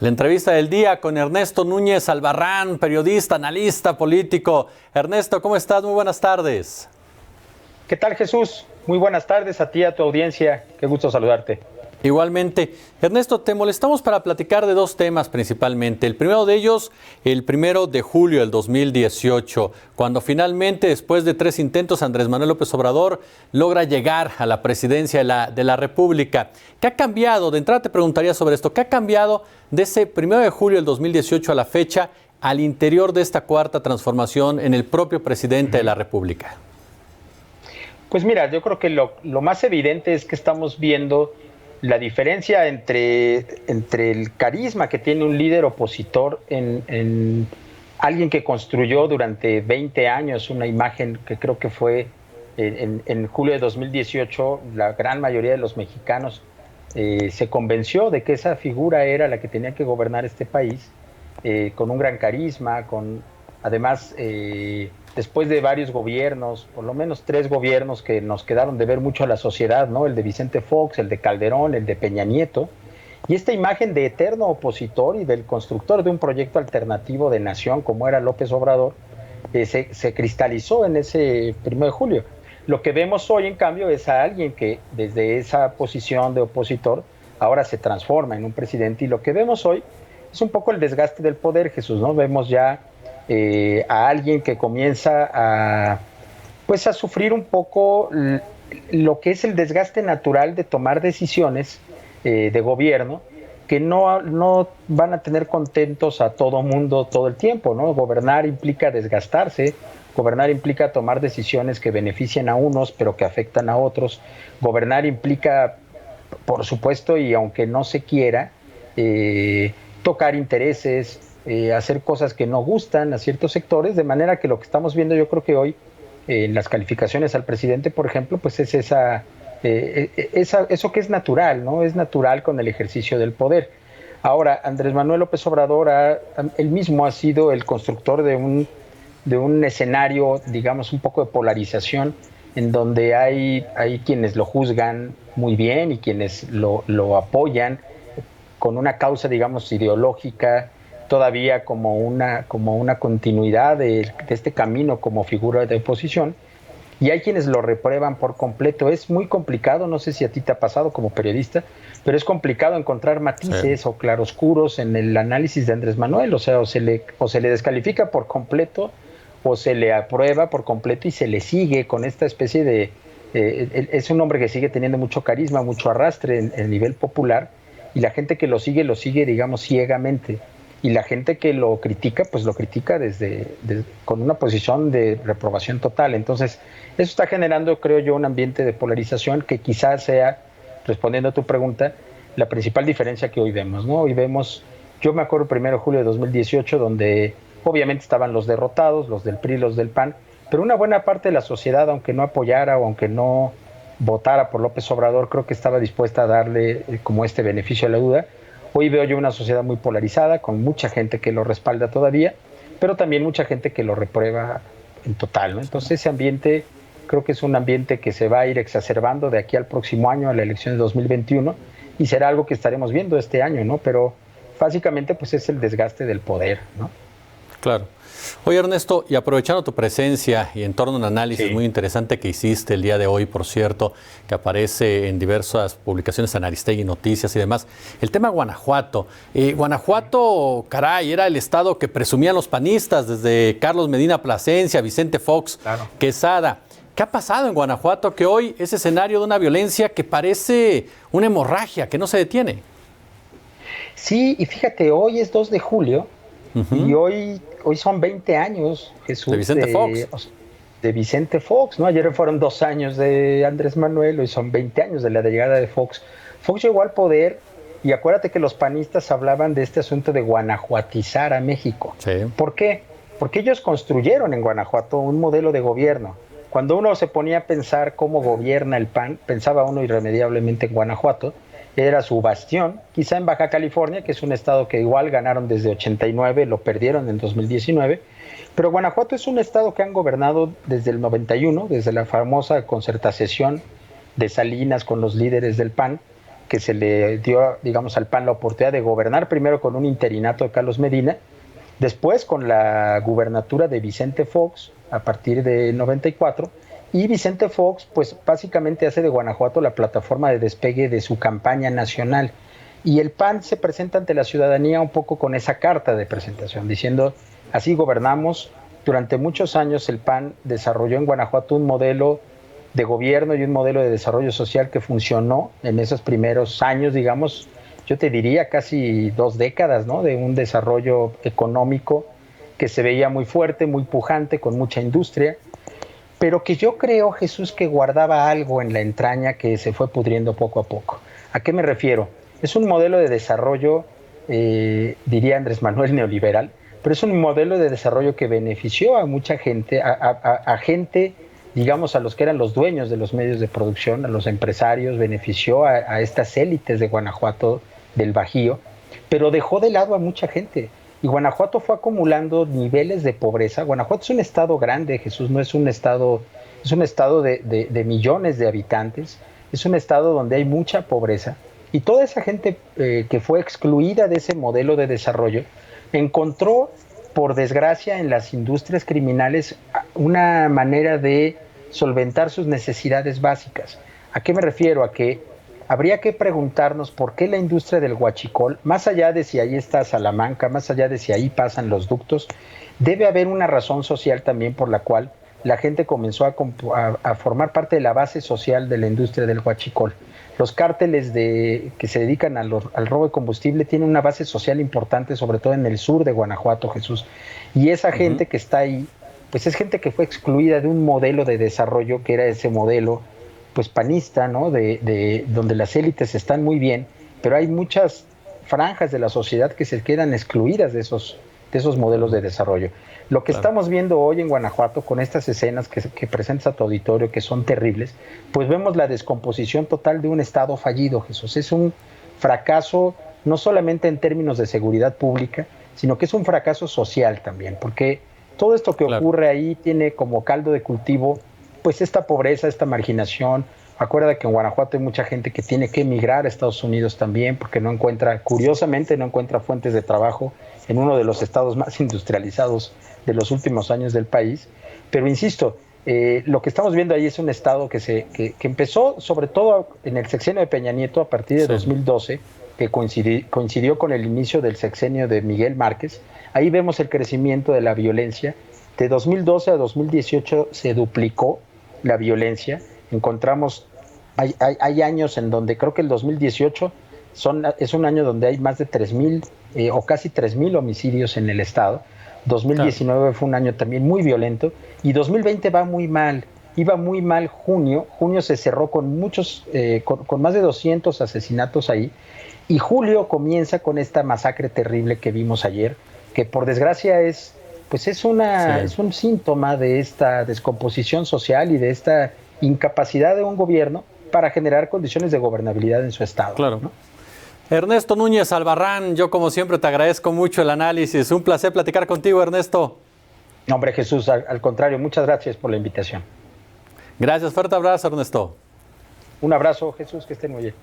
La entrevista del día con Ernesto Núñez Albarrán, periodista, analista, político. Ernesto, ¿cómo estás? Muy buenas tardes. ¿Qué tal, Jesús? Muy buenas tardes a ti y a tu audiencia. Qué gusto saludarte. Igualmente. Ernesto, te molestamos para platicar de dos temas principalmente. El primero de ellos, el 1 de julio del 2018, cuando finalmente, después de 3 intentos, Andrés Manuel López Obrador logra llegar a la presidencia de la República. ¿Qué ha cambiado? De entrada te preguntaría sobre esto. ¿Qué ha cambiado de ese 1 de julio del 2018 a la fecha al interior de esta cuarta transformación en el propio presidente de la República? Pues mira, yo creo que lo más evidente es que estamos viendo la diferencia entre el carisma que tiene un líder opositor en alguien que construyó durante 20 años una imagen que creo que fue en julio de 2018, la gran mayoría de los mexicanos se convenció de que esa figura era la que tenía que gobernar este país, con un gran carisma, además después de varios gobiernos, por lo menos 3 gobiernos que nos quedaron de ver mucho a la sociedad, ¿no? El de Vicente Fox, el de Calderón, el de Peña Nieto, y esta imagen de eterno opositor y del constructor de un proyecto alternativo de nación como era López Obrador, se cristalizó en ese 1 de julio. Lo que vemos hoy, en cambio, es a alguien que desde esa posición de opositor ahora se transforma en un presidente, y lo que vemos hoy es un poco el desgaste del poder, Jesús, ¿no? Vemos ya a alguien que comienza a sufrir un poco lo que es el desgaste natural de tomar decisiones de gobierno que no van a tener contentos a todo mundo todo el tiempo, ¿no? Gobernar implica desgastarse, gobernar implica tomar decisiones que benefician a unos pero que afectan a otros, gobernar implica, por supuesto, y aunque no se quiera, tocar intereses, hacer cosas que no gustan a ciertos sectores, de manera que lo que estamos viendo, yo creo que hoy en las calificaciones al presidente, por ejemplo, pues es eso que es natural, ¿no? Es natural con el ejercicio del poder. Ahora, Andrés Manuel López Obrador, él mismo ha sido el constructor de un escenario, digamos, un poco de polarización, en donde hay quienes lo juzgan muy bien y quienes lo apoyan con una causa, digamos, ideológica, todavía como una continuidad de este camino como figura de oposición, y hay quienes lo reprueban por completo. Es muy complicado, no sé si a ti te ha pasado como periodista, pero es complicado encontrar matices o claroscuros en el análisis de Andrés Manuel, o sea, o se le descalifica por completo, o se le aprueba por completo y se le sigue con esta especie de... es un hombre que sigue teniendo mucho carisma, mucho arrastre en el nivel popular, y la gente que lo sigue, digamos, ciegamente. Y la gente que lo critica, pues lo critica con una posición de reprobación total. Entonces, eso está generando, creo yo, un ambiente de polarización que quizás sea, respondiendo a tu pregunta, la principal diferencia que hoy vemos, ¿no? Hoy vemos, yo me acuerdo 1 de julio de 2018, donde obviamente estaban los derrotados, los del PRI, los del PAN, pero una buena parte de la sociedad, aunque no apoyara o aunque no votara por López Obrador, creo que estaba dispuesta a darle como este beneficio a la duda. Hoy veo yo una sociedad muy polarizada, con mucha gente que lo respalda todavía, pero también mucha gente que lo reprueba en total, ¿no? Entonces ese ambiente creo que es un ambiente que se va a ir exacerbando de aquí al próximo año, a la elección de 2021, y será algo que estaremos viendo este año, ¿no? Pero básicamente pues es el desgaste del poder, ¿no? Claro. Oye, Ernesto, y aprovechando tu presencia y en torno a un análisis muy interesante que hiciste el día de hoy, por cierto, que aparece en diversas publicaciones en Aristegui Noticias y demás, el tema Guanajuato. Guanajuato, caray, era el estado que presumían los panistas, desde Carlos Medina Plasencia, Vicente Fox, Quesada. ¿Qué ha pasado en Guanajuato que hoy es escenario de una violencia que parece una hemorragia, que no se detiene? Sí, y fíjate, hoy es 2 de julio, y hoy son 20 años, Jesús, de Vicente Fox. De Vicente Fox, ¿no? Ayer fueron 2 años de Andrés Manuel, hoy son 20 años de la llegada de Fox. Fox llegó al poder, y acuérdate que los panistas hablaban de este asunto de guanajuatizar a México. Sí. ¿Por qué? Porque ellos construyeron en Guanajuato un modelo de gobierno. Cuando uno se ponía a pensar cómo gobierna el PAN, pensaba uno irremediablemente en Guanajuato. Era su bastión, quizá en Baja California, que es un estado que igual ganaron desde 89, lo perdieron en 2019, pero Guanajuato es un estado que han gobernado desde el 91, desde la famosa concertación de Salinas con los líderes del PAN, que se le dio, digamos, al PAN la oportunidad de gobernar primero con un interinato de Carlos Medina, después con la gubernatura de Vicente Fox a partir de 94, y Vicente Fox pues básicamente hace de Guanajuato la plataforma de despegue de su campaña nacional, y el PAN se presenta ante la ciudadanía un poco con esa carta de presentación, diciendo, así gobernamos. Durante muchos años el PAN desarrolló en Guanajuato un modelo de gobierno y un modelo de desarrollo social que funcionó en esos primeros años, digamos, yo te diría casi 2 décadas, ¿no? De un desarrollo económico que se veía muy fuerte, muy pujante, con mucha industria, pero que yo creo, Jesús, que guardaba algo en la entraña que se fue pudriendo poco a poco. ¿A qué me refiero? Es un modelo de desarrollo, diría Andrés Manuel, neoliberal, pero es un modelo de desarrollo que benefició a mucha gente, a gente, digamos, a los que eran los dueños de los medios de producción, a los empresarios, benefició a estas élites de Guanajuato, del Bajío, pero dejó de lado a mucha gente. Y Guanajuato fue acumulando niveles de pobreza. Guanajuato es un estado grande, Jesús, no es un estado, es un estado de millones de habitantes, es un estado donde hay mucha pobreza. Y toda esa gente que fue excluida de ese modelo de desarrollo, encontró, por desgracia, en las industrias criminales una manera de solventar sus necesidades básicas. ¿A qué me refiero? A que habría que preguntarnos por qué la industria del huachicol, más allá de si ahí está Salamanca, más allá de si ahí pasan los ductos, debe haber una razón social también por la cual la gente comenzó a formar parte de la base social de la industria del huachicol. Los cárteles que se dedican al robo de combustible tienen una base social importante, sobre todo en el sur de Guanajuato, Jesús. Y esa gente que está ahí, pues es gente que fue excluida de un modelo de desarrollo que era ese modelo pues panista, ¿no? Donde las élites están muy bien, pero hay muchas franjas de la sociedad que se quedan excluidas de esos modelos de desarrollo. Lo que estamos viendo hoy en Guanajuato con estas escenas que presentas a tu auditorio, que son terribles, pues vemos la descomposición total de un Estado fallido, Jesús. Es un fracaso no solamente en términos de seguridad pública, sino que es un fracaso social también, porque todo esto que ocurre ahí tiene como caldo de cultivo pues esta pobreza, esta marginación. Acuérdate que en Guanajuato hay mucha gente que tiene que emigrar a Estados Unidos también porque no encuentra, curiosamente, no encuentra fuentes de trabajo en uno de los estados más industrializados de los últimos años del país. Pero insisto, lo que estamos viendo ahí es un estado que empezó sobre todo en el sexenio de Peña Nieto a partir de 2012, que coincidió con el inicio del sexenio de Miguel Márquez. Ahí vemos el crecimiento de la violencia. De 2012 a 2018 se duplicó la violencia. Encontramos, hay años en donde creo que el 2018 es un año donde hay más de 3,000 o casi 3,000 homicidios en el estado. 2019 fue un año también muy violento y 2020 va muy mal. Iba muy mal junio se cerró con muchos, con más de 200 asesinatos ahí, y julio comienza con esta masacre terrible que vimos ayer, que por desgracia es un síntoma de esta descomposición social y de esta incapacidad de un gobierno para generar condiciones de gobernabilidad en su estado. Claro. ¿No? Ernesto Núñez Albarrán, yo como siempre te agradezco mucho el análisis. Un placer platicar contigo, Ernesto. No, hombre, Jesús, al contrario, muchas gracias por la invitación. Gracias, fuerte abrazo, Ernesto. Un abrazo, Jesús, que estén muy bien.